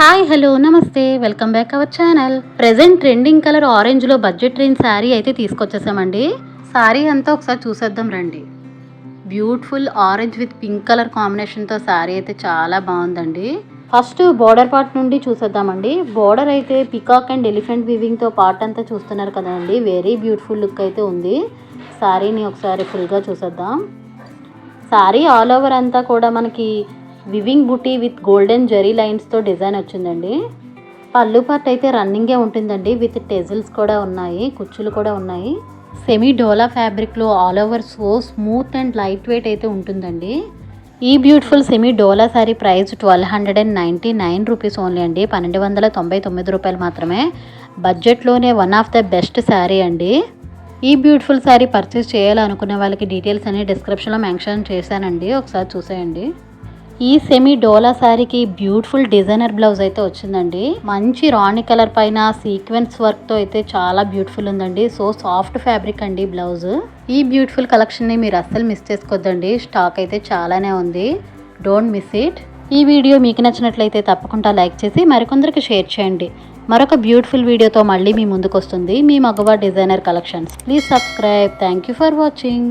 Hi hello నమస్తే welcome back our channel. Present trending colour ఆరెంజ్లో budget range sari అయితే తీసుకొచ్చేసామండి. శారీ అంతా ఒకసారి చూసేద్దాం రండి. Beautiful orange with pink colour కాంబినేషన్తో శారీ అయితే చాలా బాగుందండి. ఫస్ట్ బోర్డర్ పార్ట్ నుండి చూసేద్దామండి. బోర్డర్ అయితే పికాక్ అండ్ ఎలిఫెంట్ వీవింగ్తో పార్ట్ అంతా చూస్తున్నారు కదండి. వెరీ బ్యూటిఫుల్ లుక్ అయితే ఉంది. శారీని ఒకసారి ఫుల్గా చూసేద్దాం. శారీ ఆల్ ఓవర్ అంతా కూడా మనకి weaving buti with golden zari లైన్స్తో design వచ్చిందండి. పళ్ళు పార్ట్ అయితే రన్నింగే ఉంటుందండి. విత్ టెజిల్స్ కూడా ఉన్నాయి, కుచ్చులు కూడా ఉన్నాయి. సెమీ డోలా ఫ్యాబ్రిక్లో all over so smooth and light weight అయితే ఉంటుందండి. ఈ బ్యూటిఫుల్ సెమీ డోలా శారీ ప్రైస్ 1299 రూపీస్ ఓన్లీ అండి. 1299 రూపాయలు మాత్రమే. బడ్జెట్లోనే one of the best sari అండి. ఈ బ్యూటిఫుల్ శారీ పర్చేస్ చేయాలనుకునే వాళ్ళకి డీటెయిల్స్ అన్ని డిస్క్రిప్షన్లో మెన్షన్ చేశానండి, ఒకసారి చూసేయండి. ఈ సెమీ డోలా శారీకి బ్యూటిఫుల్ డిజైనర్ బ్లౌజ్ అయితే వచ్చిందండి. మంచి రాణి కలర్ పైన సీక్వెన్స్ వర్క్తో అయితే చాలా బ్యూటిఫుల్ ఉందండి. సో సాఫ్ట్ ఫ్యాబ్రిక్ అండి బ్లౌజ్. ఈ బ్యూటిఫుల్ కలెక్షన్ని మీరు అస్సలు మిస్ చేసుకోవద్దండి. స్టాక్ అయితే చాలానే ఉంది. Don't miss it. ఈ వీడియో మీకు నచ్చినట్లయితే తప్పకుండా లైక్ చేసి మరికొందరికి షేర్ చేయండి. మరొక బ్యూటిఫుల్ వీడియోతో మళ్ళీ మీ ముందుకు వస్తుంది మీ మగవా designer collections. Please subscribe. Thank you for watching.